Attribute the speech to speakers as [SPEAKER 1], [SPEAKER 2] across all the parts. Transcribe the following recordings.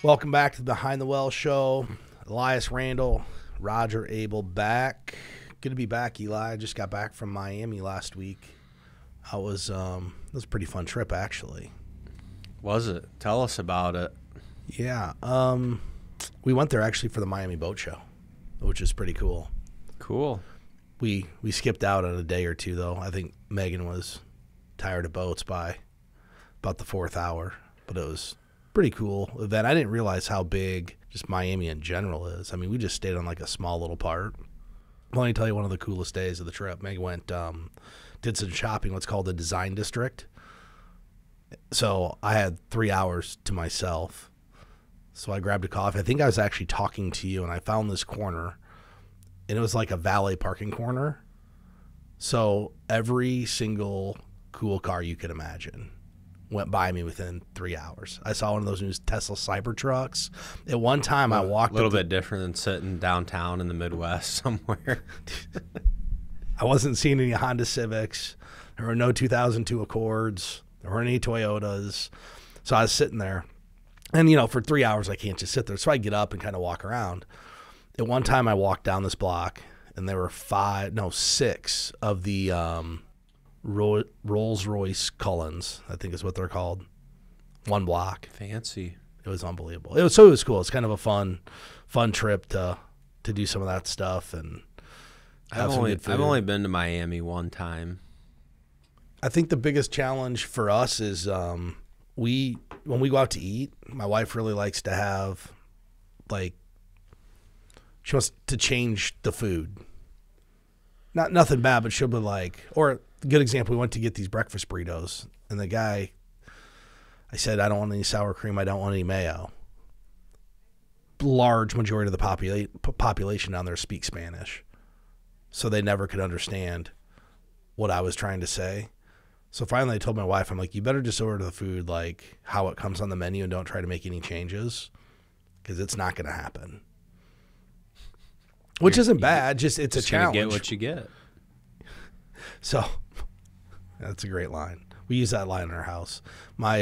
[SPEAKER 1] Welcome back to the Behind the Well show. Elias, Randall, Roger, Abel back. Good to be back, Eli. I just got back from Miami last week. It was a pretty fun trip, actually.
[SPEAKER 2] Was it? Tell us about it.
[SPEAKER 1] Yeah. We went there actually for the Miami Boat Show, which is pretty cool.
[SPEAKER 2] Cool.
[SPEAKER 1] We skipped out on a day or two, though. I think Megan was tired of boats by about the 4th hour, but it was pretty cool event. I didn't realize how big just Miami in general is. I mean, we just stayed on like a small little part. Let me tell you one of the coolest days of the trip. Megan went, did some shopping, what's called the Design District. So I had 3 hours to myself. So I grabbed a coffee. I think I was actually talking to you, and I found this corner, and it was like a valet parking corner. So every single cool car you could imagine went by me within 3 hours. I saw one of those new Tesla Cybertrucks. At one time, I walked
[SPEAKER 2] a little bit different than sitting downtown in the Midwest somewhere.
[SPEAKER 1] I wasn't seeing any Honda Civics. There were no 2002 Accords. There weren't any Toyotas. So I was sitting there. And, you know, for 3 hours, I can't just sit there. So I get up and kind of walk around. At one time, I walked down this block, and there were 6 of the Rolls-Royce Cullens, I think is what they're called. One block.
[SPEAKER 2] Fancy.
[SPEAKER 1] It was unbelievable. It was cool. It's kind of a fun trip to do some of that stuff and have some good food.
[SPEAKER 2] I've only been to Miami one time.
[SPEAKER 1] I think the biggest challenge for us is when we go out to eat, my wife really likes to have she wants to change the food. Nothing bad, but she'll be like, or a good example, we went to get these breakfast burritos, and the guy, I said, I don't want any sour cream, I don't want any mayo. Large majority of the population down there speaks Spanish, so they never could understand what I was trying to say. So finally I told my wife, I'm like, you better just order the food like how it comes on the menu and don't try to make any changes, because it's not going to happen. Which isn't bad, just it's a challenge.
[SPEAKER 2] Get what you get.
[SPEAKER 1] So that's a great line. We use that line in our house. My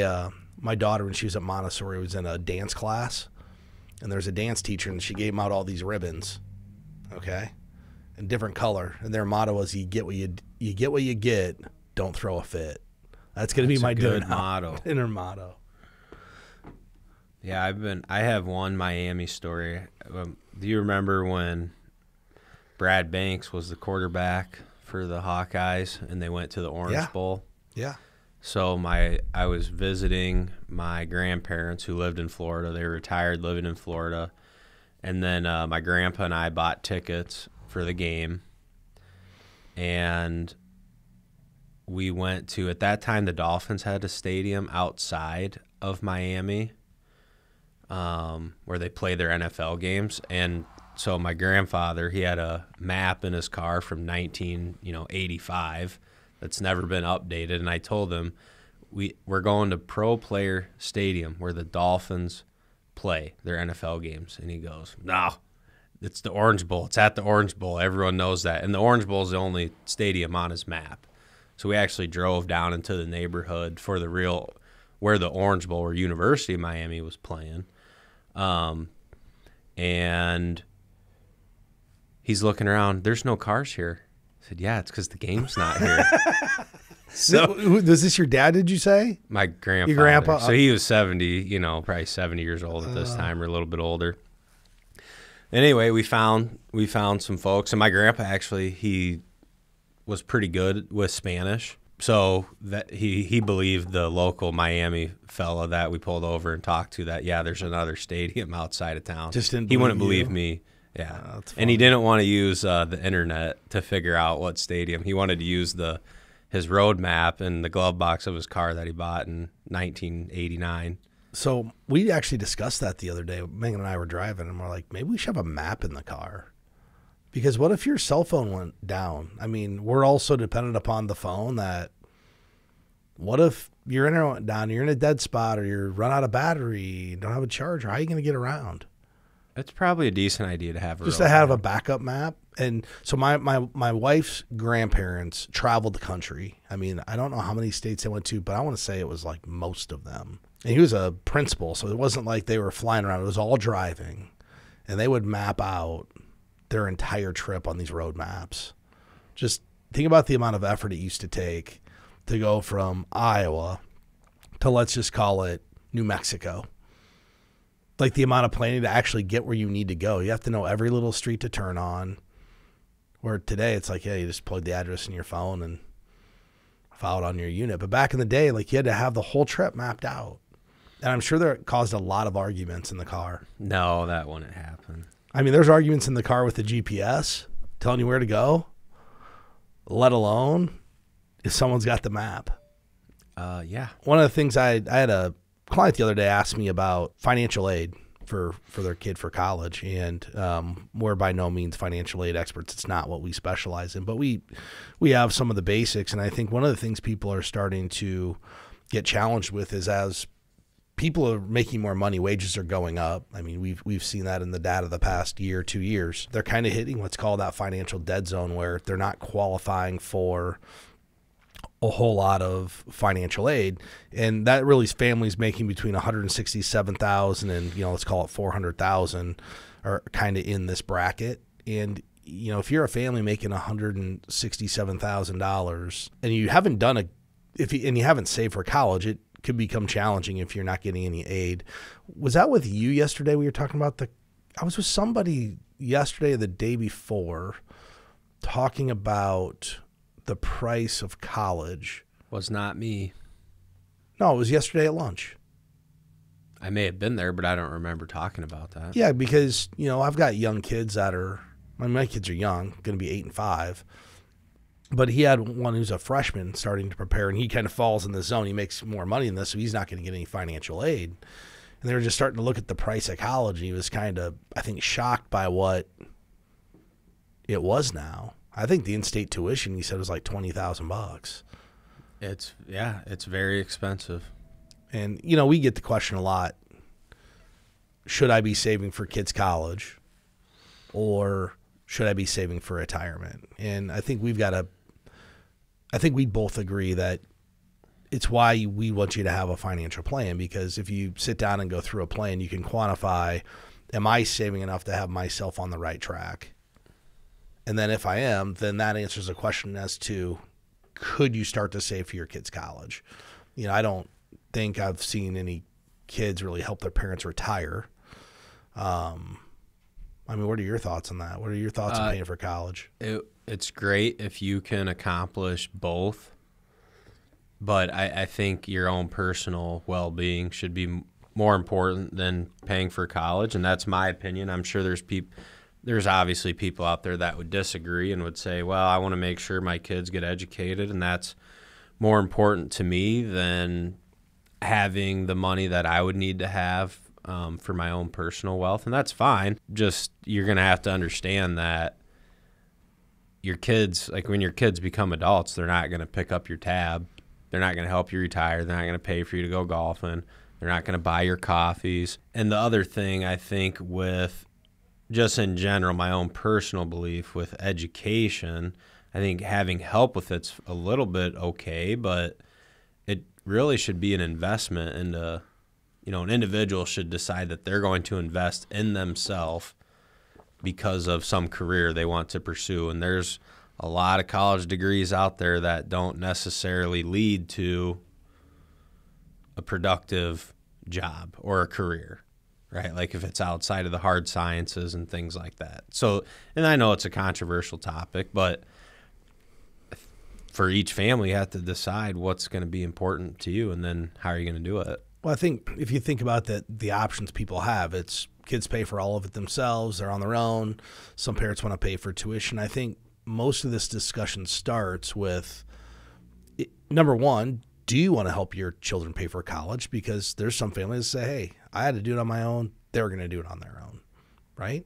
[SPEAKER 1] daughter, when she was at Montessori, was in a dance class, and there's a dance teacher, and she gave them out all these ribbons, okay, in different color, and their motto was, "You get what you get. Don't throw a fit." That's going to be my
[SPEAKER 2] good motto.
[SPEAKER 1] Dinner motto.
[SPEAKER 2] Yeah, I have one Miami story. Do you remember when Brad Banks was the quarterback for the Hawkeyes and they went to the Orange Bowl?
[SPEAKER 1] Yeah.
[SPEAKER 2] So I was visiting my grandparents who lived in Florida. They were retired, living in Florida. And then my grandpa and I bought tickets for the game. And we went to, at that time, the Dolphins had a stadium outside of Miami where they play their NFL games. And so my grandfather, he had a map in his car from 1985 that's never been updated. And I told him, we're going to Pro Player Stadium where the Dolphins play their NFL games. And he goes, no, it's the Orange Bowl. It's at the Orange Bowl. Everyone knows that. And the Orange Bowl is the only stadium on his map. So we actually drove down into the neighborhood for where the Orange Bowl or University of Miami was playing. And he's looking around. There's no cars here. I said, yeah, it's because the game's not here.
[SPEAKER 1] So was this your dad, did you say?
[SPEAKER 2] My grandfather.
[SPEAKER 1] Your grandpa?
[SPEAKER 2] So he was 70, probably 70 years old at this time, or a little bit older. Anyway, we found some folks, and my grandpa actually, he was pretty good with Spanish. So that he believed the local Miami fella that we pulled over and talked to that, yeah, there's another stadium outside of town.
[SPEAKER 1] He
[SPEAKER 2] wouldn't believe me. Yeah. And he didn't want to use the internet to figure out what stadium. He wanted to use his road map and the glove box of his car that he bought in 1989.
[SPEAKER 1] So we actually discussed that the other day. Megan and I were driving, and we're like, maybe we should have a map in the car. Because what if your cell phone went down? I mean, we're also dependent upon the phone that what if your internet went down, you're in a dead spot, or you're run out of battery, you don't have a charger? How are you going to get around?
[SPEAKER 2] It's probably a decent idea to have
[SPEAKER 1] just to have a backup map. And so my wife's grandparents traveled the country. I mean, I don't know how many states they went to, but I want to say it was like most of them. And he was a principal, so it wasn't like they were flying around. It was all driving. And they would map out their entire trip on these road maps. Just think about the amount of effort it used to take to go from Iowa to, let's just call it, New Mexico. Like the amount of planning to actually get where you need to go. You have to know every little street to turn on. Where today it's like, yeah, you just plug the address in your phone and file it on your unit. But back in the day, like, you had to have the whole trip mapped out. And I'm sure that caused a lot of arguments in the car.
[SPEAKER 2] No, that wouldn't happen.
[SPEAKER 1] I mean, there's arguments in the car with the GPS telling you where to go, let alone if someone's got the map.
[SPEAKER 2] Yeah.
[SPEAKER 1] One of the things I had a client the other day ask me about financial aid for their kid for college, and we're by no means financial aid experts. It's not what we specialize in, but we have some of the basics. And I think one of the things people are starting to get challenged with is, as people are making more money, wages are going up. I mean, we've seen that in the data the past year, 2 years. They're kind of hitting what's called that financial dead zone, where they're not qualifying for a whole lot of financial aid. And that really is families making between $167,000 and, let's call it $400,000 are kind of in this bracket. And, if you're a family making $167,000 and you haven't done and you haven't saved for college, it could become challenging if you're not getting any aid. Was that with you yesterday? We were talking about I was with somebody yesterday or the day before talking about the price of college.
[SPEAKER 2] Was not me.
[SPEAKER 1] No, it was yesterday at lunch.
[SPEAKER 2] I may have been there, but I don't remember talking about that.
[SPEAKER 1] Yeah, because, I've got young kids my kids are young, going to be 8 and 5. But he had one who's a freshman starting to prepare, and he kind of falls in the zone. He makes more money than this, so he's not going to get any financial aid. And they were just starting to look at the price of college, and he was kind of, I think, shocked by what it was now. I think the in-state tuition, he said, was like $20,000.
[SPEAKER 2] It's very expensive.
[SPEAKER 1] And, we get the question a lot, should I be saving for kids' college or should I be saving for retirement? And I think we both agree that it's why we want you to have a financial plan, because if you sit down and go through a plan, you can quantify, am I saving enough to have myself on the right track? And then if I am, then that answers a question as to, could you start to save for your kids' college? I don't think I've seen any kids really help their parents retire. What are your thoughts on that? What are your thoughts on paying for college?
[SPEAKER 2] It's great if you can accomplish both, but I think your own personal well-being should be more important than paying for college, and that's my opinion. I'm sure there's obviously people out there that would disagree and would say, well, I want to make sure my kids get educated, and that's more important to me than having the money that I would need to have for my own personal wealth. And that's fine. Just, you're going to have to understand that your kids, like when your kids become adults, they're not going to pick up your tab. They're not going to help you retire. They're not going to pay for you to go golfing. They're not going to buy your coffees. And the other thing, I think, with just in general, my own personal belief with education, I think having help with it's a little bit okay, but it really should be an investment into, an individual should decide that they're going to invest in themselves because of some career they want to pursue. And there's a lot of college degrees out there that don't necessarily lead to a productive job or a career, right? Like if it's outside of the hard sciences and things like that. So, and I know it's a controversial topic, but for each family, you have to decide what's going to be important to you, and then how are you going to do it?
[SPEAKER 1] Well, I think if you think about the options people have, it's kids pay for all of it themselves. They're on their own. Some parents want to pay for tuition. I think most of this discussion starts with, number one, do you want to help your children pay for college? Because there's some families that say, hey, I had to do it on my own. They were going to do it on their own, right?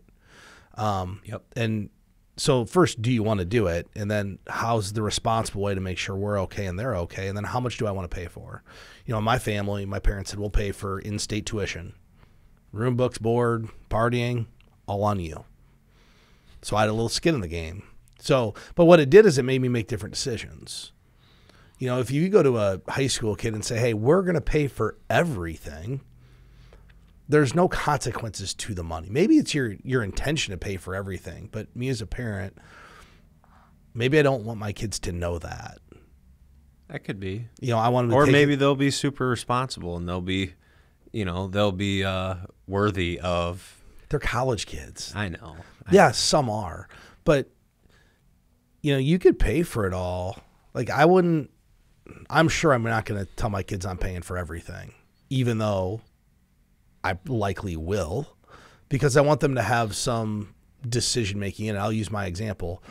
[SPEAKER 2] Yep.
[SPEAKER 1] And so first, do you want to do it? And then how's the responsible way to make sure we're okay and they're okay? And then how much do I want to pay for? In my family, my parents said, we'll pay for in-state tuition, room, books, board, partying, all on you. So I had a little skin in the game. So, but what it did is it made me make different decisions. You know, if you go to a high school kid and say, hey, we're going to pay for everything, there's no consequences to the money. Maybe it's your intention to pay for everything, but me as a parent, maybe I don't want my kids to know that.
[SPEAKER 2] That could be.
[SPEAKER 1] You know, I want them to
[SPEAKER 2] or maybe they'll be super responsible and they'll be worthy of.
[SPEAKER 1] They're college kids.
[SPEAKER 2] I know.
[SPEAKER 1] Yeah, some are. But, you know, you could pay for it all. Like, I'm sure I'm not going to tell my kids I'm paying for everything, even though I likely will, because I want them to have some decision making. And I'll use my example.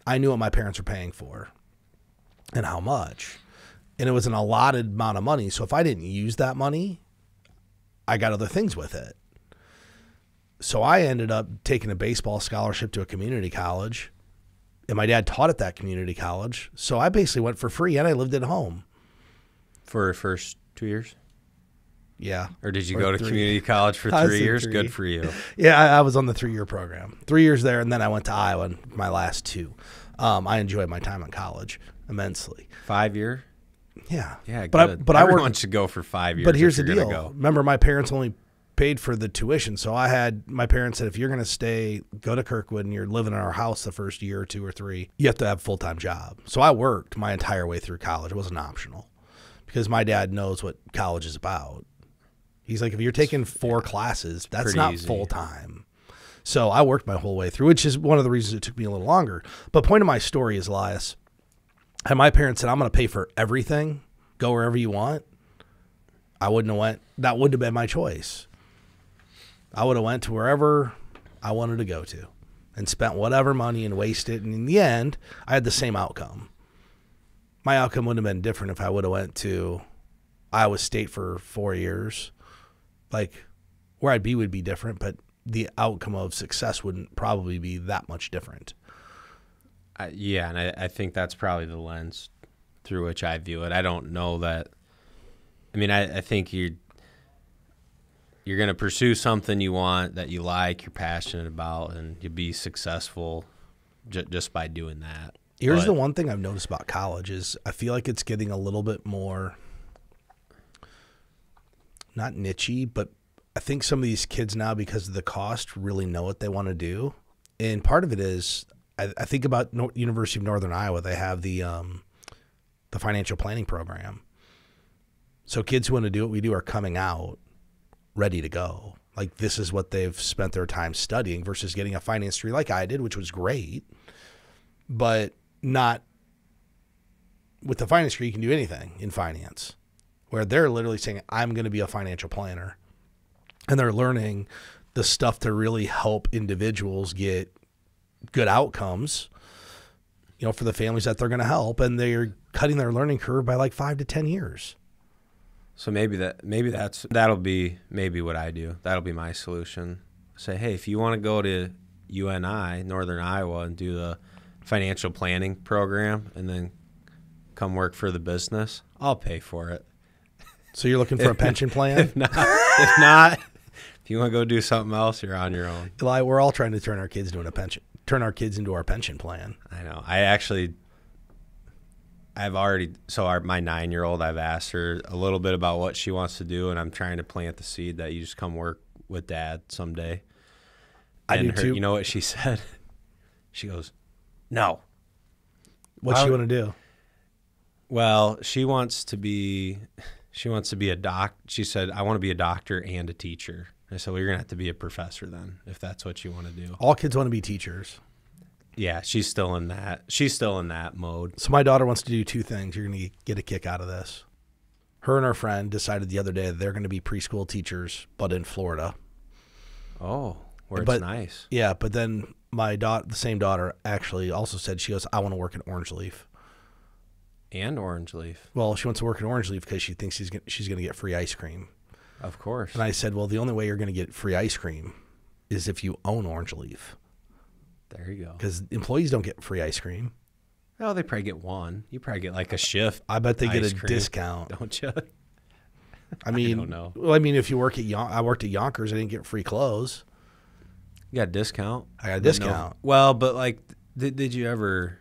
[SPEAKER 1] I knew what my parents were paying for and how much. And it was an allotted amount of money. So if I didn't use that money, I got other things with it. So I ended up taking a baseball scholarship to a community college, and my dad taught at that community college. So I basically went for free, and I lived at home.
[SPEAKER 2] For the first 2 years?
[SPEAKER 1] Yeah.
[SPEAKER 2] Or did you go to community college for 3 years?
[SPEAKER 1] 3.
[SPEAKER 2] Good for you.
[SPEAKER 1] Yeah, I was on the 3-year program. 3 years there, and then I went to Iowa in my last 2. I enjoyed my time in college immensely.
[SPEAKER 2] 5 year?
[SPEAKER 1] Yeah.
[SPEAKER 2] Yeah,
[SPEAKER 1] but
[SPEAKER 2] good.
[SPEAKER 1] I
[SPEAKER 2] Everyone should go for 5 years.
[SPEAKER 1] But here's the
[SPEAKER 2] if you're
[SPEAKER 1] deal.
[SPEAKER 2] gonna go.
[SPEAKER 1] Remember, my parents only paid for the tuition. So my parents said, if you're going to stay, go to Kirkwood and you're living in our house the first year or 2 or 3, you have to have a full-time job. So I worked my entire way through college. It wasn't optional because my dad knows what college is about. He's like, if you're taking 4 classes, that's
[SPEAKER 2] pretty
[SPEAKER 1] not
[SPEAKER 2] easy.
[SPEAKER 1] full-time. So I worked my whole way through, which is one of the reasons it took me a little longer. But point of my story is, Elias, had my parents said, I'm going to pay for everything, go wherever you want, I wouldn't have went. That wouldn't have been my choice. I would have went to wherever I wanted to go to and spent whatever money and wasted. And in the end, I had the same outcome. My outcome wouldn't have been different if I would have went to Iowa State for 4 years. Like, where I'd be would be different, but the outcome of success wouldn't probably be that much different.
[SPEAKER 2] Yeah, and I think that's probably the lens through which I view it. I don't know that. I mean, I think you're going to pursue something you want, that you like, you're passionate about, and you'll be successful just by doing that.
[SPEAKER 1] Here's the one thing I've noticed about college is I feel like it's getting a little bit more, not nichey, but I think some of these kids now, because of the cost, really know what they want to do. And part of it is, I think about University of Northern Iowa. They have the financial planning program. So kids who want to do what we do are coming out ready to go. Like, this is what they've spent their time studying versus getting a finance degree like I did, which was great, but not with the finance degree. You can do anything in finance, where they're literally saying, I'm going to be a financial planner. And they're learning the stuff to really help individuals get good outcomes, you know, for the families that they're going to help. And they're cutting their learning curve by like 5 to 10 years.
[SPEAKER 2] So that'll be maybe what I do. That'll be my solution. Say, hey, if you want to go to UNI, Northern Iowa, and do the financial planning program and then come work for the business, I'll pay for it.
[SPEAKER 1] So you're looking for a pension plan?
[SPEAKER 2] If not, if you want to go do something else, you're on your own.
[SPEAKER 1] Eli, we're all trying to turn our kids into our pension plan.
[SPEAKER 2] I know. My 9-year-old, I've asked her a little bit about what she wants to do, and I'm trying to plant the seed that you just come work with Dad someday.
[SPEAKER 1] I do too.
[SPEAKER 2] You know what she said? She goes, no.
[SPEAKER 1] What's she want to do?
[SPEAKER 2] Well, she wants to be a doc. She said, I want to be a doctor and a teacher. I said, well, you're going to have to be a professor then, if that's what you want to do.
[SPEAKER 1] All kids want to be teachers.
[SPEAKER 2] Yeah, she's still in that mode.
[SPEAKER 1] So my daughter wants to do 2 things. You're going to get a kick out of this. Her and her friend decided the other day that they're going to be preschool teachers, but in Florida.
[SPEAKER 2] Oh, it's nice.
[SPEAKER 1] Yeah, but then the same daughter actually also said, she goes, I want to work in Orange Leaf.
[SPEAKER 2] And Orange Leaf.
[SPEAKER 1] Well, she wants to work in Orange Leaf because she thinks she's going to get free ice cream.
[SPEAKER 2] Of course.
[SPEAKER 1] And I said, well, the only way you're going to get free ice cream is if you own Orange Leaf.
[SPEAKER 2] There you go.
[SPEAKER 1] Because employees don't get free ice cream.
[SPEAKER 2] Oh, they probably get one. You probably get like a shift.
[SPEAKER 1] I bet they get a
[SPEAKER 2] cream,
[SPEAKER 1] discount.
[SPEAKER 2] don't you?
[SPEAKER 1] I mean,
[SPEAKER 2] I don't know.
[SPEAKER 1] Well, I mean, if you work I worked at Yonkers, I didn't get free clothes.
[SPEAKER 2] You got a discount?
[SPEAKER 1] I got a discount.
[SPEAKER 2] No. Well, but like, did you ever?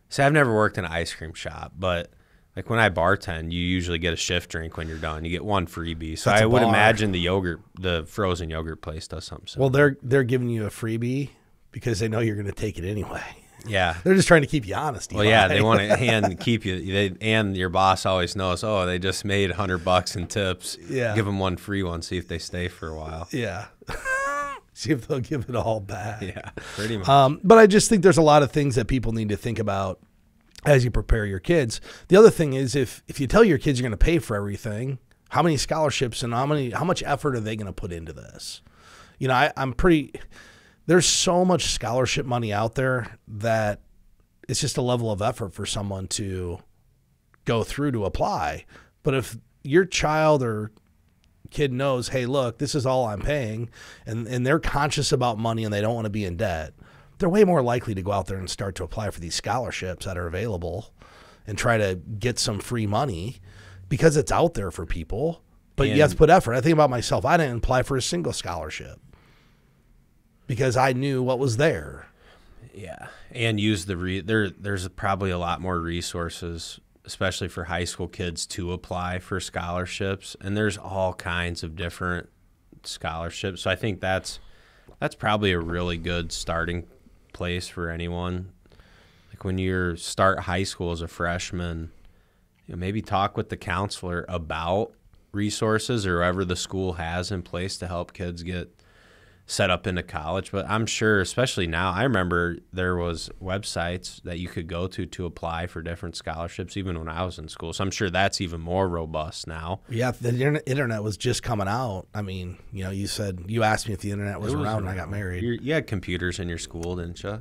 [SPEAKER 2] See, I've never worked in an ice cream shop, but Like when I bartend, you usually get a shift drink when you're done. You get one freebie. So
[SPEAKER 1] That's
[SPEAKER 2] I
[SPEAKER 1] a
[SPEAKER 2] would
[SPEAKER 1] bar.
[SPEAKER 2] imagine the frozen yogurt place does something similar.
[SPEAKER 1] Well, they're giving you a freebie because they know you're going to take it anyway.
[SPEAKER 2] Yeah.
[SPEAKER 1] They're just trying to keep you honest.
[SPEAKER 2] Well, yeah, they want to keep you. And your boss always knows, oh, they just made $100 in tips.
[SPEAKER 1] Yeah.
[SPEAKER 2] Give them one free one, see if they stay for a while.
[SPEAKER 1] Yeah. See if they'll give it all back.
[SPEAKER 2] Yeah, pretty much.
[SPEAKER 1] But I just think there's a lot of things that people need to think about as you prepare your kids. The other thing is if you tell your kids you're going to pay for everything, how many scholarships and how much effort are they going to put into this? You know, there's so much scholarship money out there that it's just a level of effort for someone to go through to apply. But if your child or kid knows, hey, look, this is all I'm paying, and they're conscious about money and they don't want to be in debt, they're way more likely to go out there and start to apply for these scholarships that are available and try to get some free money because it's out there for people. But you have to put effort. I think about myself. I didn't apply for a single scholarship because I knew what was there.
[SPEAKER 2] Yeah, and use there's probably a lot more resources, especially for high school kids, to apply for scholarships, and there's all kinds of different scholarships. So I think that's probably a really good starting place for anyone. Like when you start high school as a freshman, maybe talk with the counselor about resources or whatever the school has in place to help kids get set up into college. But I'm sure, especially now, I remember there was websites that you could go to apply for different scholarships even when I was in school. So I'm sure that's even more robust now.
[SPEAKER 1] Yeah, the internet was just coming out. I mean, you asked me if the internet was around when I got married.
[SPEAKER 2] You had computers in your school, didn't you?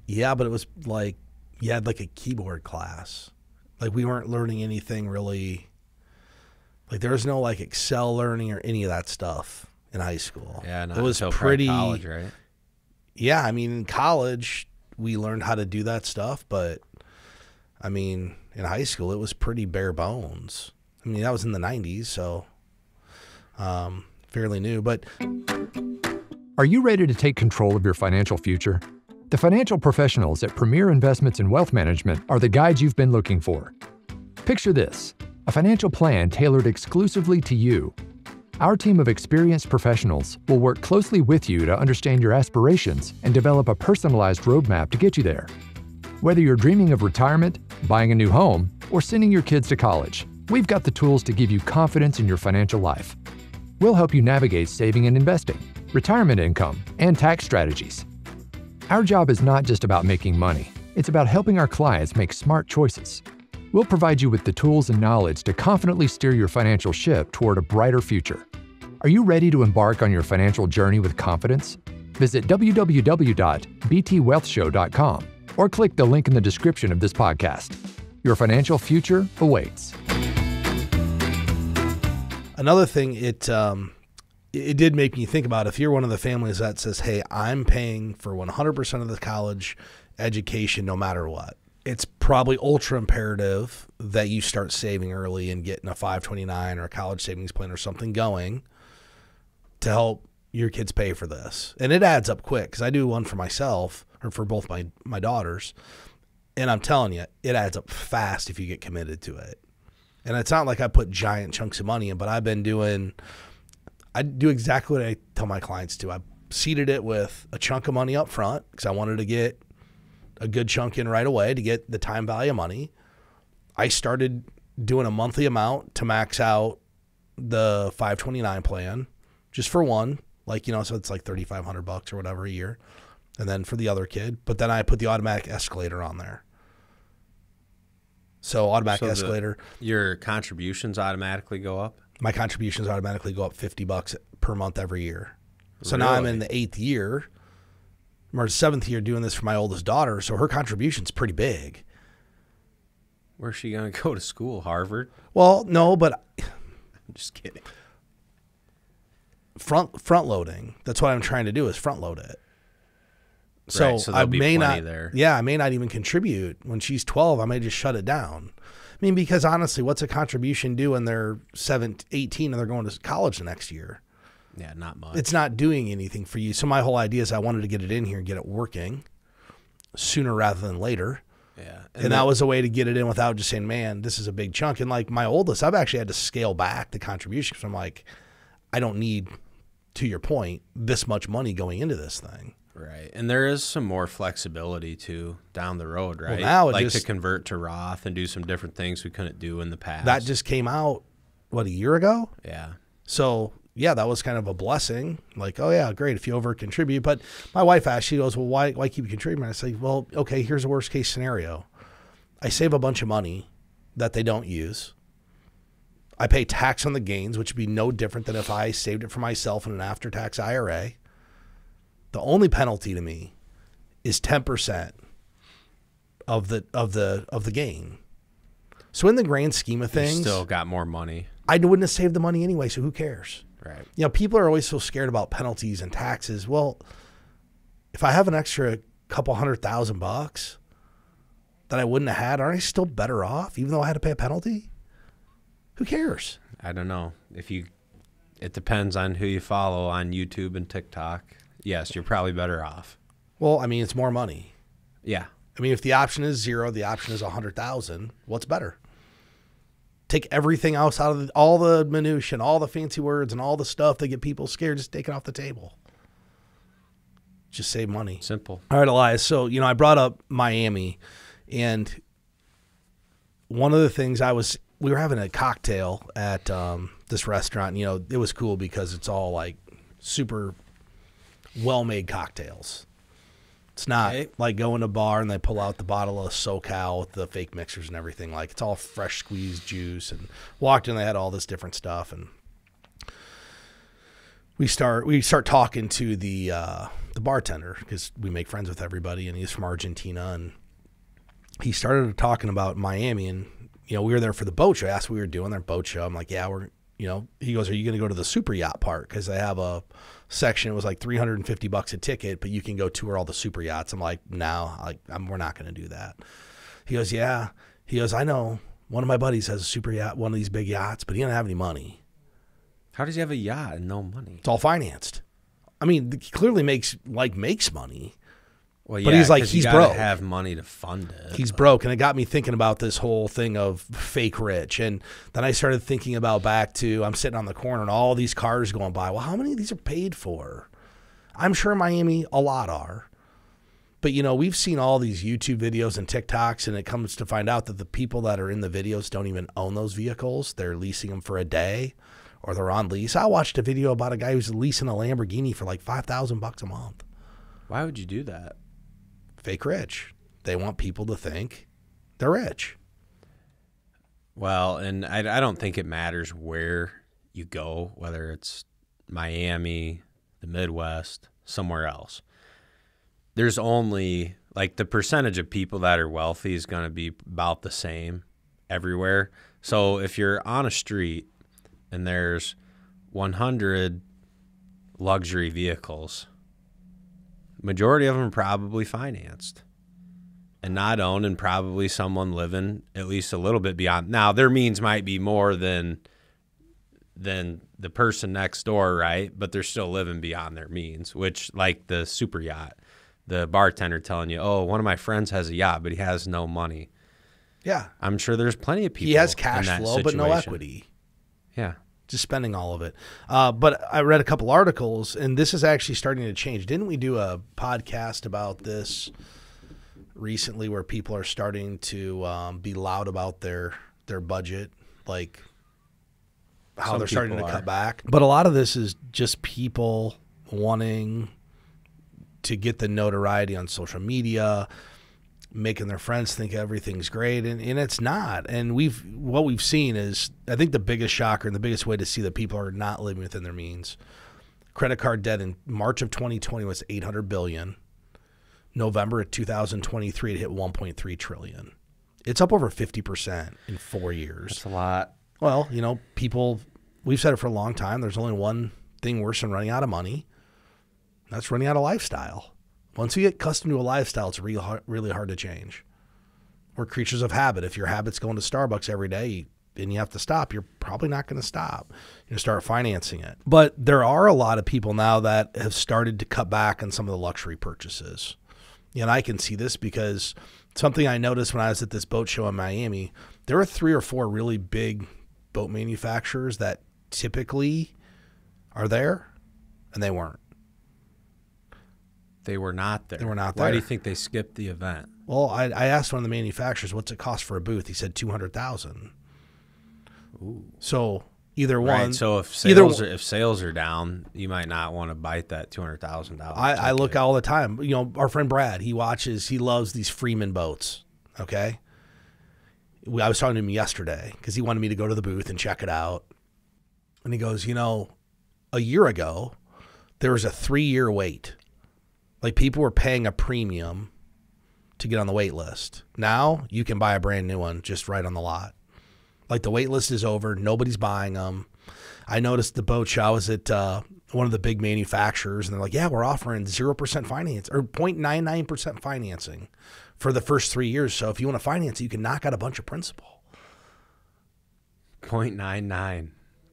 [SPEAKER 1] Yeah, but it was like you had like a keyboard class. Like we weren't learning anything really. Like there was no like Excel learning or any of that stuff in high school.
[SPEAKER 2] Yeah,
[SPEAKER 1] it was
[SPEAKER 2] until
[SPEAKER 1] pretty
[SPEAKER 2] college, right?
[SPEAKER 1] Yeah, I mean, in college we learned how to do that stuff, but I mean, in high school it was pretty bare bones. I mean, that was in the 90s, so fairly new. But
[SPEAKER 3] are you ready to take control of your financial future? The financial professionals at Premier Investments and Wealth Management are the guides you've been looking for. Picture this: a financial plan tailored exclusively to you. Our team of experienced professionals will work closely with you to understand your aspirations and develop a personalized roadmap to get you there. Whether you're dreaming of retirement, buying a new home, or sending your kids to college, we've got the tools to give you confidence in your financial life. We'll help you navigate saving and investing, retirement income, and tax strategies. Our job is not just about making money. It's about helping our clients make smart choices. We'll provide you with the tools and knowledge to confidently steer your financial ship toward a brighter future. Are you ready to embark on your financial journey with confidence? Visit www.btwealthshow.com or click the link in the description of this podcast. Your financial future awaits.
[SPEAKER 1] another thing, it did make me think about if you're one of the families that says, hey, I'm paying for 100% of the college education no matter what. It's probably ultra imperative that you start saving early and getting a 529 or a college savings plan or something going to help your kids pay for this. And it adds up quick because I do one for myself or for both my daughters. And I'm telling you, it adds up fast if you get committed to it. And it's not like I put giant chunks of money in, but I do exactly what I tell my clients to. I seeded it with a chunk of money up front because I wanted to get a good chunk in right away to get the time value of money. I started doing a monthly amount to max out the 529 plan just for one, so it's like $3,500 or whatever a year. And then for the other kid, but then I put the automatic escalator on there. So automatic escalator.
[SPEAKER 2] Your contributions automatically go up?
[SPEAKER 1] My contributions automatically go up $50 per month every year. So
[SPEAKER 2] Really?
[SPEAKER 1] now I'm in the 8th year, or 7th year doing this for my oldest daughter. So her contribution's pretty big.
[SPEAKER 2] Where's she going to go to school? Harvard?
[SPEAKER 1] Well, no, but
[SPEAKER 2] I'm just kidding.
[SPEAKER 1] front loading. That's what I'm trying to do is front load it. So,
[SPEAKER 2] Right, so
[SPEAKER 1] I
[SPEAKER 2] there'll be
[SPEAKER 1] may
[SPEAKER 2] plenty
[SPEAKER 1] not.
[SPEAKER 2] there.
[SPEAKER 1] Yeah, I may not even contribute when she's 12. I may just shut it down. I mean, because honestly, what's a contribution do when they're 18 and they're going to college the next year?
[SPEAKER 2] Yeah, not much.
[SPEAKER 1] It's not doing anything for you. So my whole idea is I wanted to get it in here and get it working sooner rather than later.
[SPEAKER 2] Yeah.
[SPEAKER 1] And that was a way to get it in without just saying, man, this is a big chunk. And like my oldest, I've actually had to scale back the contribution because I'm like, I don't need, to your point, this much money going into this thing.
[SPEAKER 2] Right. And there is some more flexibility too down the road, right?
[SPEAKER 1] Well, now
[SPEAKER 2] like to convert to Roth and do some different things we couldn't do in the past.
[SPEAKER 1] That just came out, what, a year ago?
[SPEAKER 2] Yeah.
[SPEAKER 1] So, yeah, that was kind of a blessing. Like, oh, yeah, great if you over contribute. But my wife asked, she goes, well, why keep contributing? I say, well, okay, here's a worst case scenario. I save a bunch of money that they don't use. I pay tax on the gains, which would be no different than if I saved it for myself in an after-tax IRA. The only penalty to me is 10% of the gain. So in the grand scheme of things,
[SPEAKER 2] you still got more money.
[SPEAKER 1] I wouldn't have saved the money anyway, so who cares?
[SPEAKER 2] Right.
[SPEAKER 1] You know, people are always so scared about penalties and taxes. Well, if I have an extra couple $100,000 that I wouldn't have had, aren't I still better off, even though I had to pay a penalty? Who cares?
[SPEAKER 2] I don't know. It depends on who you follow on YouTube and TikTok. Yes, you're probably better off.
[SPEAKER 1] Well, I mean, it's more money.
[SPEAKER 2] Yeah.
[SPEAKER 1] I mean, if the option is 0, the option is 100,000, what's better? Take everything else out of all the minutia and all the fancy words and all the stuff that get people scared. Just take it off the table. Just save money.
[SPEAKER 2] Simple.
[SPEAKER 1] All right, Elias. So, you know, I brought up Miami, and one of the things we were having a cocktail at this restaurant. You know, it was cool because it's all like super well-made cocktails. It's not like going to a bar and they pull out the bottle of SoCal with the fake mixers and everything. Like, it's all fresh squeezed juice. And walked in, they had all this different stuff. And we start talking to the bartender because we make friends with everybody, and he's from Argentina. And he started talking about Miami, and you know, we were there for the boat show. I asked what we were doing their boat show. I'm like, yeah, you know, he goes, are you going to go to the super yacht part? Because they have a section. It was like $350 a ticket, but you can go tour all the super yachts. I'm like, no, we're not going to do that. He goes, yeah. He goes, I know. One of my buddies has a super yacht, one of these big yachts, but he doesn't have any money.
[SPEAKER 2] How does he have a yacht and no money?
[SPEAKER 1] It's all financed. I mean, he clearly makes money.
[SPEAKER 2] Well, yeah,
[SPEAKER 1] but he's like, he's broke.
[SPEAKER 2] Have money to fund it.
[SPEAKER 1] He's broke, and it got me thinking about this whole thing of fake rich. And then I started thinking about back to, I'm sitting on the corner and all these cars going by. Well, how many of these are paid for? I'm sure in Miami a lot are. But, you know, we've seen all these YouTube videos and TikToks, and it comes to find out that the people that are in the videos don't even own those vehicles. They're leasing them for a day, or they're on lease. I watched a video about a guy who's leasing a Lamborghini for like $5,000 a month.
[SPEAKER 2] Why would you do that?
[SPEAKER 1] Fake rich. They want people to think they're rich.
[SPEAKER 2] Well, and I don't think it matters where you go, whether it's Miami, the Midwest, somewhere else. There's only, like, the percentage of people that are wealthy is going to be about the same everywhere. So if you're on a street and there's 100 luxury vehicles, majority of them are probably financed and not owned, and probably someone living at least a little bit beyond. Now, their means might be more than the person next door, right? But they're still living beyond their means, which, like the super yacht, the bartender telling you, oh, one of my friends has a yacht, but he has no money.
[SPEAKER 1] Yeah.
[SPEAKER 2] I'm sure there's plenty of people.
[SPEAKER 1] He has cash
[SPEAKER 2] in that
[SPEAKER 1] flow, but no
[SPEAKER 2] situation.
[SPEAKER 1] equity.
[SPEAKER 2] Yeah.
[SPEAKER 1] Just spending all of it. But I read a couple articles, and this is actually starting to change. Didn't we do a podcast about this recently, where people are starting to be loud about their budget, like how
[SPEAKER 2] Some
[SPEAKER 1] they're starting to
[SPEAKER 2] people
[SPEAKER 1] cut
[SPEAKER 2] are.
[SPEAKER 1] back? But a lot of this is just people wanting to get the notoriety on social media, making their friends think everything's great, and it's not. And what we've seen is, I think the biggest shocker and the biggest way to see that people are not living within their means. Credit card debt in March of 2020 was $800 billion. November of 2023, it hit $1.3 trillion. It's up over 50% in 4 years.
[SPEAKER 2] That's a lot.
[SPEAKER 1] Well, you know, we've said it for a long time. There's only one thing worse than running out of money. That's running out of lifestyle. Once you get accustomed to a lifestyle, it's really hard to change. We're creatures of habit. If your habit's going to Starbucks every day and you have to stop, you're probably not going to stop. You start financing it. But there are a lot of people now that have started to cut back on some of the luxury purchases. And I can see this because something I noticed when I was at this boat show in Miami, there were 3 or 4 really big boat manufacturers that typically are there, and they weren't.
[SPEAKER 2] They were not there.
[SPEAKER 1] They were not there.
[SPEAKER 2] Why do you think they skipped the event?
[SPEAKER 1] Well, I asked one of the manufacturers, what's it cost for a booth? He said $200,000.
[SPEAKER 2] Ooh.
[SPEAKER 1] So either one.
[SPEAKER 2] Right. So if sales are down, you might not want to bite that $200,000.
[SPEAKER 1] I look all the time. You know, our friend Brad, he loves these Freeman boats. Okay. I was talking to him yesterday because he wanted me to go to the booth and check it out. And he goes, you know, a year ago, there was a 3-year wait. Like people were paying a premium to get on the wait list. Now you can buy a brand new one just right on the lot. Like the wait list is over. Nobody's buying them. I noticed the boat show. I was at one of the big manufacturers, and they're like, yeah, we're offering 0% finance or 0.99% financing for the first 3 years. So if you want to finance it, you can knock out a bunch of principal.
[SPEAKER 2] 0.99.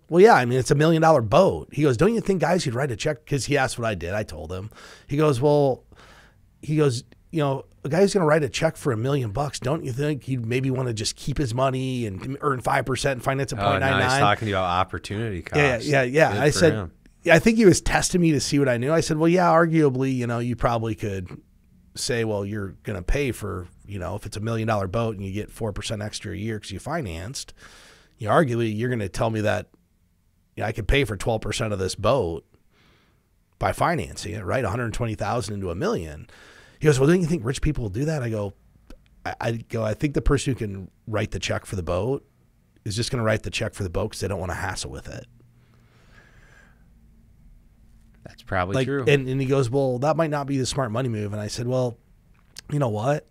[SPEAKER 1] Well, yeah, I mean, it's $1 million boat. He goes, don't you think, guys, you'd write a check? Because he asked what I did. I told him. He goes, you know, a guy's going to write a check for $1 million. Don't you think he'd maybe want to just keep his money and earn 5% and finance at 0.99?
[SPEAKER 2] Now he's talking about opportunity cost.
[SPEAKER 1] Yeah. I said, I think he was testing me to see what I knew. I said, well, yeah, arguably, you know, you probably could say, well, you're going to pay for, you know, if it's $1 million boat and you get 4% extra a year because you financed, you know, arguably you're going to tell me that, yeah, I could pay for 12% of this boat by financing it, right? $120,000 into $1 million. He goes, well, don't you think rich people will do that? I go, I think the person who can write the check for the boat is just going to write the check for the boat because they don't want to hassle with it.
[SPEAKER 2] That's probably true.
[SPEAKER 1] And he goes, well, that might not be the smart money move. And I said, well, you know what?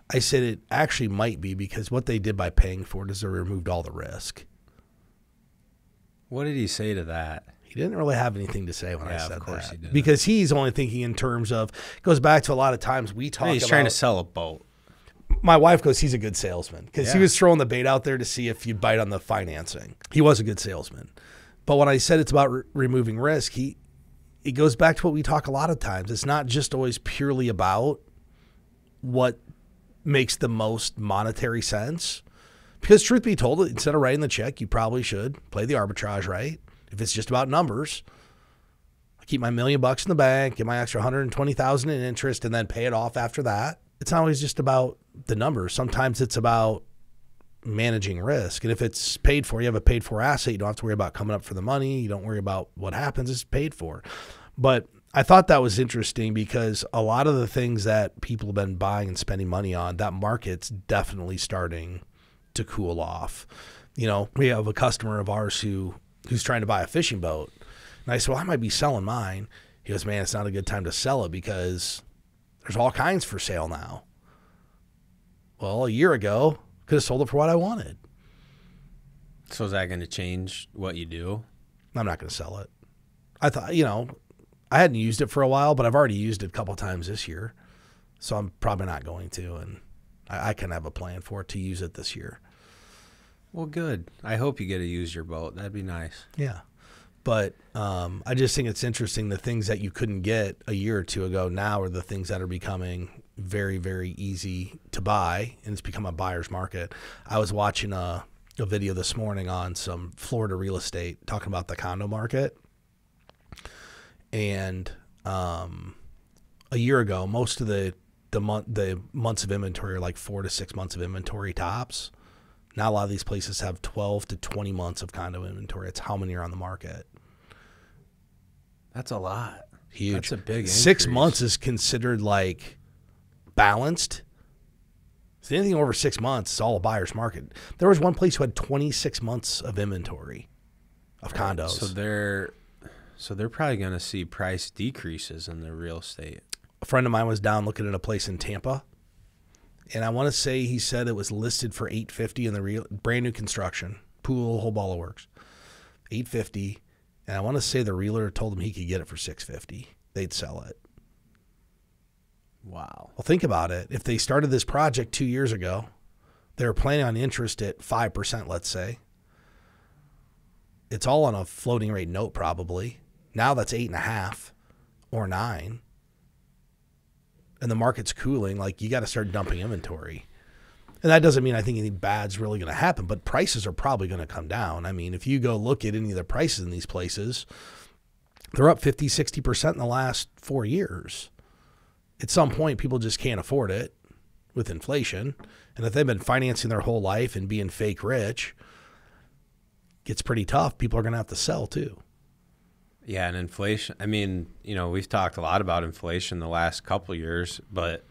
[SPEAKER 1] I said it actually might be because what they did by paying for it is they removed all the risk.
[SPEAKER 2] What did he say to that?
[SPEAKER 1] He didn't really have anything to say when I said that.
[SPEAKER 2] Of course he didn't.
[SPEAKER 1] Because he's only thinking in terms of, it goes back to a lot of times we talk about.
[SPEAKER 2] He's trying to sell a boat.
[SPEAKER 1] My wife goes, he's a good salesman because he was throwing the bait out there to see if you'd bite on the financing. He was a good salesman. But when I said it's about removing risk, it goes back to what we talk a lot of times. It's not just always purely about what makes the most monetary sense. Because truth be told, instead of writing the check, you probably should play the arbitrage, right? If it's just about numbers, I keep my $1 million in the bank, get my extra $120,000 in interest, and then pay it off after that. It's not always just about the numbers. Sometimes it's about managing risk. And if it's paid for, you have a paid for asset. You don't have to worry about coming up for the money. You don't worry about what happens. It's paid for. But I thought that was interesting because a lot of the things that people have been buying and spending money on, that market's definitely starting to cool off. You know, we have a customer of ours who's trying to buy a fishing boat. And I said, well, I might be selling mine. He goes, man, it's not a good time to sell it because there's all kinds for sale now. Well, a year ago, could have sold it for what I wanted.
[SPEAKER 2] So is that going to change what you do?
[SPEAKER 1] I'm not going to sell it. I thought, you know, I hadn't used it for a while, but I've already used it a couple of times this year. So I'm probably not going to. And I can have a plan for it to use it this year.
[SPEAKER 2] Well, good. I hope you get to use your boat. That'd be nice.
[SPEAKER 1] Yeah. But I just think it's interesting. The things that you couldn't get a year or two ago now are the things that are becoming very, very easy to buy, and it's become a buyer's market. I was watching a video this morning on some Florida real estate talking about the condo market. And a year ago, most of the months of inventory are like 4 to 6 months of inventory tops. Now a lot of these places have 12 to 20 months of condo inventory. It's how many are on the market.
[SPEAKER 2] That's a lot.
[SPEAKER 1] Huge.
[SPEAKER 2] That's a big increase.
[SPEAKER 1] 6 months is considered like balanced. So anything over 6 months is all a buyer's market. There was one place who had 26 months of inventory of condos.
[SPEAKER 2] So they're probably going to see price decreases in the real estate.
[SPEAKER 1] A friend of mine was down looking at a place in Tampa. And I want to say he said it was listed for $850 in the brand new construction, pool, whole ball of works, $850. And I want to say the realtor told him he could get it for $650. They'd sell it.
[SPEAKER 2] Wow.
[SPEAKER 1] Well, think about it. If they started this project 2 years ago, they were planning on interest at 5%, let's say. It's all on a floating rate note probably. Now that's 8.5 or 9. and the market's cooling, like you got to start dumping inventory. And that doesn't mean I think anything bad's really going to happen, but prices are probably going to come down. I mean, if you go look at any of the prices in these places, they're up 50, 60% in the last 4 years. At some point, people just can't afford it with inflation. And if they've been financing their whole life and being fake rich, it gets pretty tough. People are going to have to sell too.
[SPEAKER 2] Yeah, and inflation, I mean, you know, we've talked a lot about inflation the last couple of years, but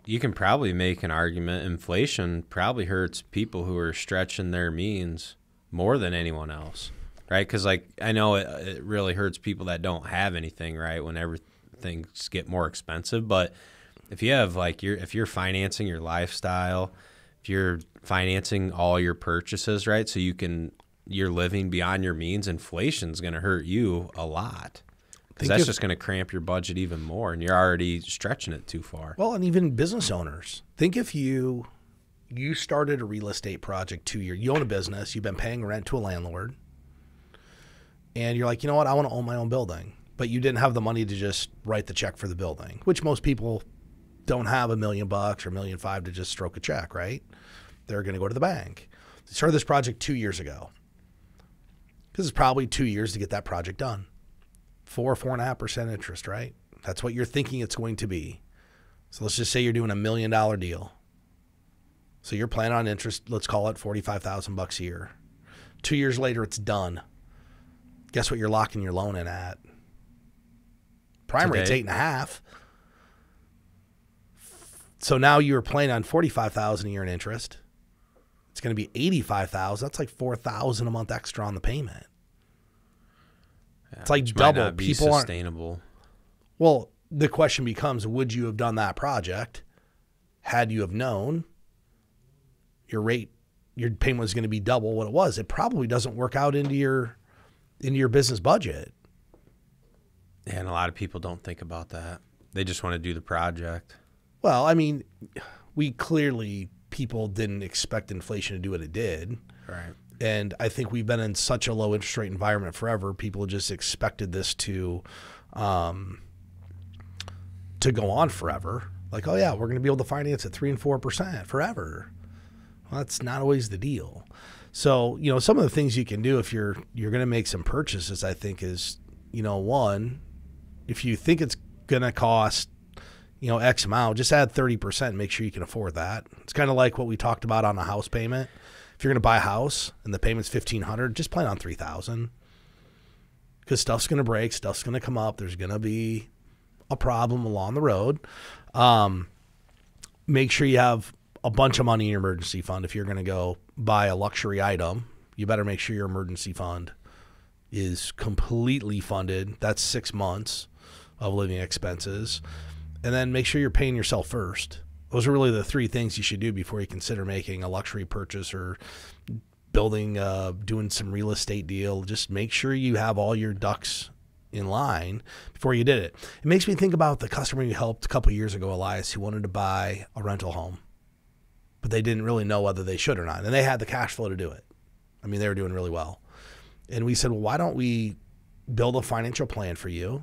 [SPEAKER 2] you can probably make an argument inflation probably hurts people who are stretching their means more than anyone else, right? Because, like, I know it really hurts people that don't have anything, right, when things get more expensive. But if you have, like, if you're financing your lifestyle, if you're financing all your purchases, right, so you're living beyond your means, inflation's going to hurt you a lot. Because that's just going to cramp your budget even more, and you're already stretching it too far.
[SPEAKER 1] Well, and even business owners. Think if you started a real estate project 2 years, you own a business, you've been paying rent to a landlord, and you're like, you know what, I want to own my own building. But you didn't have the money to just write the check for the building, which most people don't have $1 million or $1.5 million to just stroke a check, right? They're going to go to the bank. You started this project 2 years ago. This is probably 2 years to get that project done. 4.5% interest, right? That's what you're thinking it's going to be. So let's just say you're doing $1 million deal. So you're planning on interest, let's call it $45,000 a year. 2 years later, it's done. Guess what you're locking your loan in at? Prime rate's 8.5. So now you're planning on $45,000 a year in interest. It's going to be $85,000. That's like $4,000 a month extra on the payment.
[SPEAKER 2] Yeah,
[SPEAKER 1] it's like
[SPEAKER 2] which
[SPEAKER 1] double.
[SPEAKER 2] Might not be
[SPEAKER 1] People
[SPEAKER 2] sustainable.
[SPEAKER 1] Well, the question becomes, would you have done that project had you have known your payment was going to be double what it was? It probably doesn't work out into your business budget.
[SPEAKER 2] Yeah, and a lot of people don't think about that. They just want to do the project.
[SPEAKER 1] Well, I mean, people didn't expect inflation to do what it did.
[SPEAKER 2] Right.
[SPEAKER 1] And I think we've been in such a low interest rate environment forever. People just expected this to go on forever. Like, oh yeah, we're going to be able to finance at 3 and 4% forever. Well, that's not always the deal. So, you know, some of the things you can do if you're going to make some purchases, I think is, you know, one, if you think it's going to cost, you know, X amount, just add 30% and make sure you can afford that. It's kind of like what we talked about on a house payment. If you're going to buy a house and the payment's $1,500, just plan on $3,000 because stuff's going to break, stuff's going to come up. There's going to be a problem along the road. Make sure you have a bunch of money in your emergency fund. If you're going to go buy a luxury item, you better make sure your emergency fund is completely funded. That's 6 months of living expenses. And then make sure you're paying yourself first. Those are really the three things you should do before you consider making a luxury purchase or doing some real estate deal. Just make sure you have all your ducks in line before you did it. It makes me think about the customer you helped a couple years ago, Elias, who wanted to buy a rental home, but they didn't really know whether they should or not. And they had the cash flow to do it. I mean, they were doing really well. And we said, well, why don't we build a financial plan for you?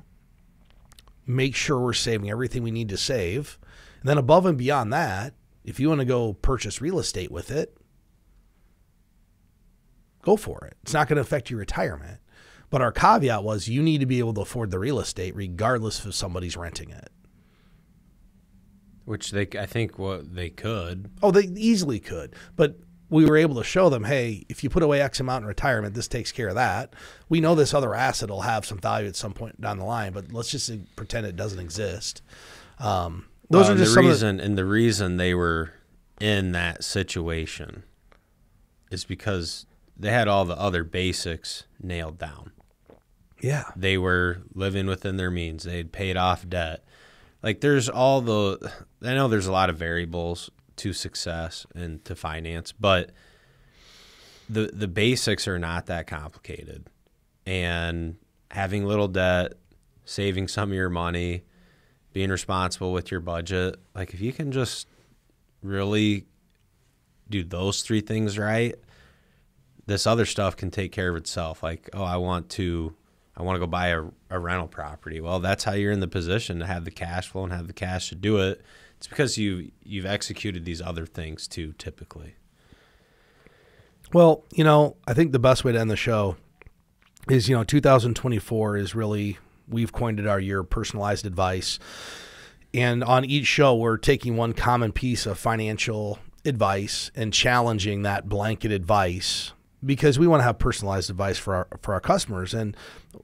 [SPEAKER 1] Make sure we're saving everything we need to save. And then above and beyond that, if you want to go purchase real estate with it, go for it. It's not going to affect your retirement. But our caveat was you need to be able to afford the real estate regardless if somebody's renting it.
[SPEAKER 2] Which I think they could.
[SPEAKER 1] Oh, they easily could. But we were able to show them, hey, if you put away X amount in retirement, this takes care of that. We know this other asset will have some value at some point down the line, but let's just pretend it doesn't exist. Those are just
[SPEAKER 2] the reason they were in that situation is because they had all the other basics nailed down.
[SPEAKER 1] Yeah.
[SPEAKER 2] They were living within their means. They had paid off debt. Like I know there's a lot of variables to success and to finance, but the basics are not that complicated. And having little debt, saving some of your money, being responsible with your budget, like if you can just really do those three things right, this other stuff can take care of itself. Like, oh, I want to I want to go buy a rental property. Well, that's how you're in the position to have the cash flow and have the cash to do it. It's because you've executed these other things too, typically.
[SPEAKER 1] Well, I think the best way to end the show is, 2024 is really, we've coined it our year of personalized advice. And on each show, we're taking one common piece of financial advice and challenging that blanket advice, because we want to have personalized advice for our customers. And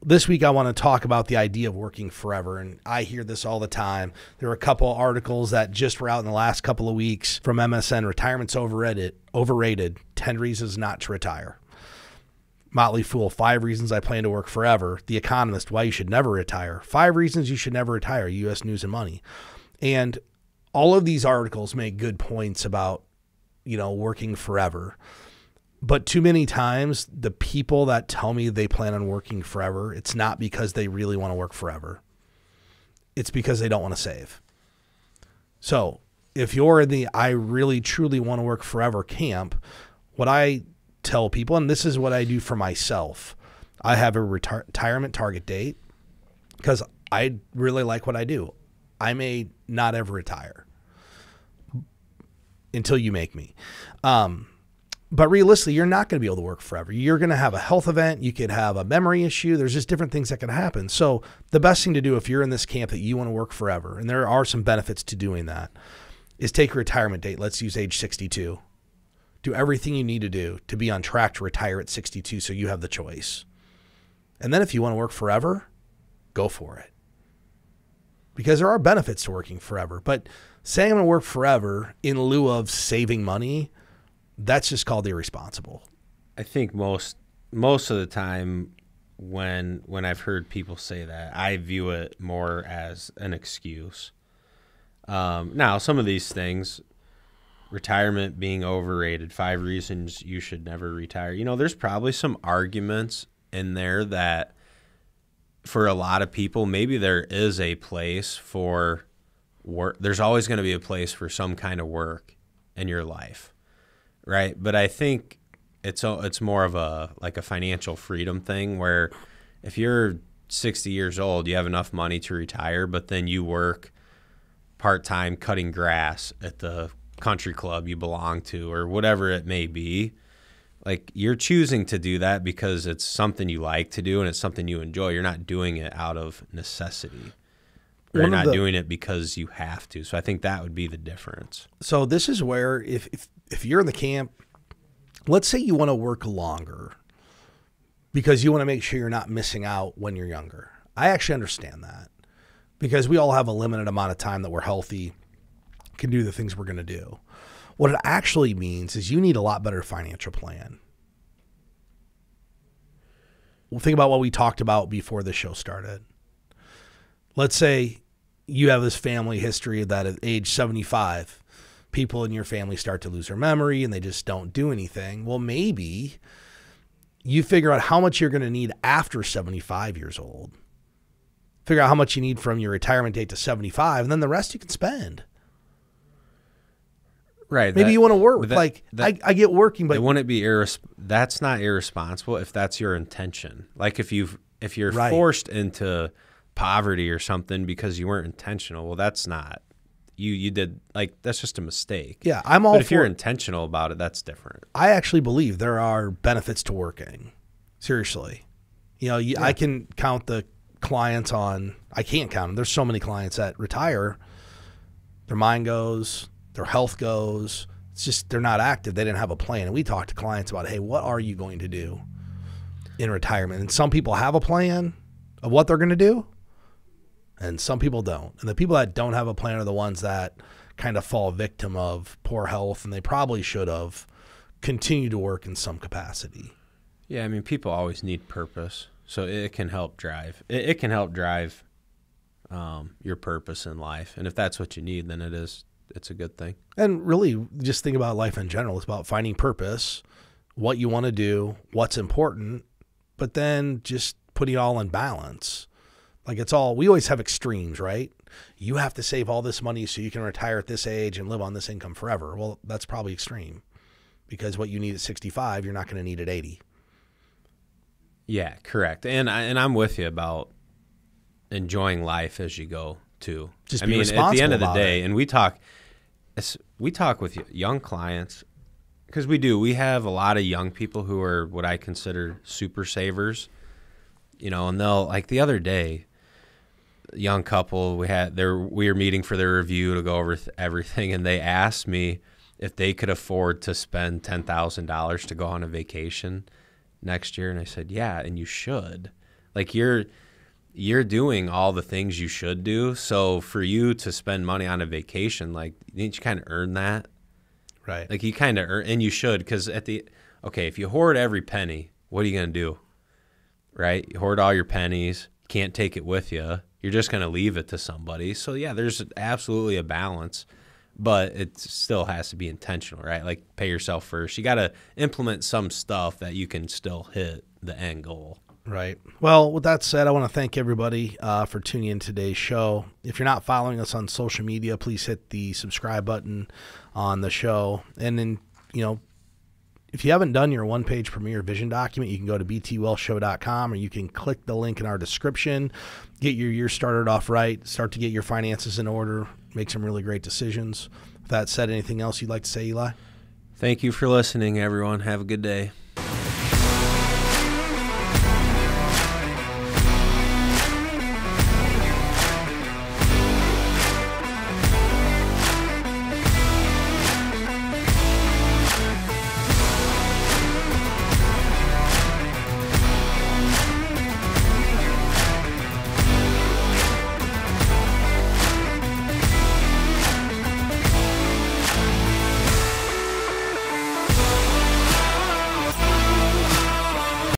[SPEAKER 1] this week I want to talk about the idea of working forever. And I hear this all the time. There are a couple articles that just were out in the last couple of weeks from MSN. Retirement's overrated. 10 reasons not to retire. Motley Fool, 5 reasons I plan to work forever. The Economist, why you should never retire. 5 reasons you should never retire. U.S. News and Money. And all of these articles make good points about, working forever. But too many times, the people that tell me they plan on working forever, it's not because they really want to work forever. It's because they don't want to save. So if you're in the I really truly want to work forever camp, what I tell people, and this is what I do for myself, I have a retirement target date because I really like what I do. I may not ever retire until you make me. But realistically, you're not going to be able to work forever. You're going to have a health event. You could have a memory issue. There's just different things that can happen. So the best thing to do if you're in this camp that you want to work forever, and there are some benefits to doing that, is take a retirement date. Let's use age 62. Do everything you need to do to be on track to retire at 62 so you have the choice. And then if you want to work forever, go for it. Because there are benefits to working forever. But saying I'm going to work forever in lieu of saving money, that's just called irresponsible.
[SPEAKER 2] I think most of the time when I've heard people say that, I view it more as an excuse. Now, some of these things, retirement being overrated, 5 reasons you should never retire. There's probably some arguments in there that for a lot of people, maybe there is a place for work. There's always going to be a place for some kind of work in your life. Right. But I think it's more of a financial freedom thing where if you're 60 years old, you have enough money to retire, but then you work part-time cutting grass at the country club you belong to or whatever it may be. Like, you're choosing to do that because it's something you like to do and it's something you enjoy. You're not doing it out of necessity. You're not doing it because you have to. So I think that would be the difference.
[SPEAKER 1] So this is where if you're in the camp, let's say you want to work longer because you want to make sure you're not missing out when you're younger. I actually understand that because we all have a limited amount of time that we're healthy, can do the things we're going to do. What it actually means is you need a lot better financial plan. Well, think about what we talked about before the show started. Let's say you have this family history that at age 75, people in your family start to lose their memory and they just don't do anything. Well, maybe you figure out how much you're going to need after 75 years old. Figure out how much you need from your retirement date to 75, and then the rest you can spend.
[SPEAKER 2] Right.
[SPEAKER 1] Maybe you want to work. I get working, but
[SPEAKER 2] wouldn't it be that's not irresponsible if that's your intention. Like if you're
[SPEAKER 1] right.
[SPEAKER 2] forced into poverty or something because you weren't intentional. Well, that's not you did that's just a mistake.
[SPEAKER 1] Yeah, I'm all.
[SPEAKER 2] But if you're intentional about it, that's different.
[SPEAKER 1] I actually believe there are benefits to working. Seriously, yeah. I can count the clients on. I can't count them. There's so many clients that retire. Their mind goes. Their health goes. It's just they're not active. They didn't have a plan. And we talk to clients about, hey, what are you going to do in retirement? And some people have a plan of what they're going to do, and some people don't. And the people that don't have a plan are the ones that kind of fall victim of poor health, and they probably should have continued to work in some capacity.
[SPEAKER 2] Yeah, I mean, people always need purpose, so it can help drive. It can help drive your purpose in life, and if that's what you need, then it's a good thing. And
[SPEAKER 1] really, just think about life in general. It's about finding purpose, what you want to do, what's important, but then just putting it all in balance. We always have extremes, right? You have to save all this money so you can retire at this age and live on this income forever. Well, that's probably extreme because what you need at 65, you're not going to need at 80.
[SPEAKER 2] Yeah, correct. And I'm with you about enjoying life as you go too.
[SPEAKER 1] Just
[SPEAKER 2] I
[SPEAKER 1] be
[SPEAKER 2] mean, at the
[SPEAKER 1] responsible
[SPEAKER 2] end of the
[SPEAKER 1] about
[SPEAKER 2] day,
[SPEAKER 1] it.
[SPEAKER 2] and we talk with young clients, because we have a lot of young people who are what I consider super savers, and they'll, like the other day, a young couple, we were meeting for their review to go over everything, and they asked me if they could afford to spend $10,000 to go on a vacation next year. And I said, yeah, and you should. Like, you're doing all the things you should do. So for you to spend money on a vacation, like, didn't you kind of earn that?
[SPEAKER 1] Right.
[SPEAKER 2] Like, you kind of earn, and you should, because if you hoard every penny, what are you going to do? Right? You hoard all your pennies, can't take it with you. You're just going to leave it to somebody. So yeah, there's absolutely a balance, but it still has to be intentional, right? Like, pay yourself first. You got to implement some stuff that you can still hit the end goal.
[SPEAKER 1] Right. Well, with that said, I want to thank everybody for tuning in today's show. If you're not following us on social media, please hit the subscribe button on the show. And then, if you haven't done your one-page Premier Vision document, you can go to btwealthshow.com, or you can click the link in our description, get your year started off right, start to get your finances in order, make some really great decisions. With that said, anything else you'd like to say, Eli?
[SPEAKER 2] Thank you for listening, everyone. Have a good day.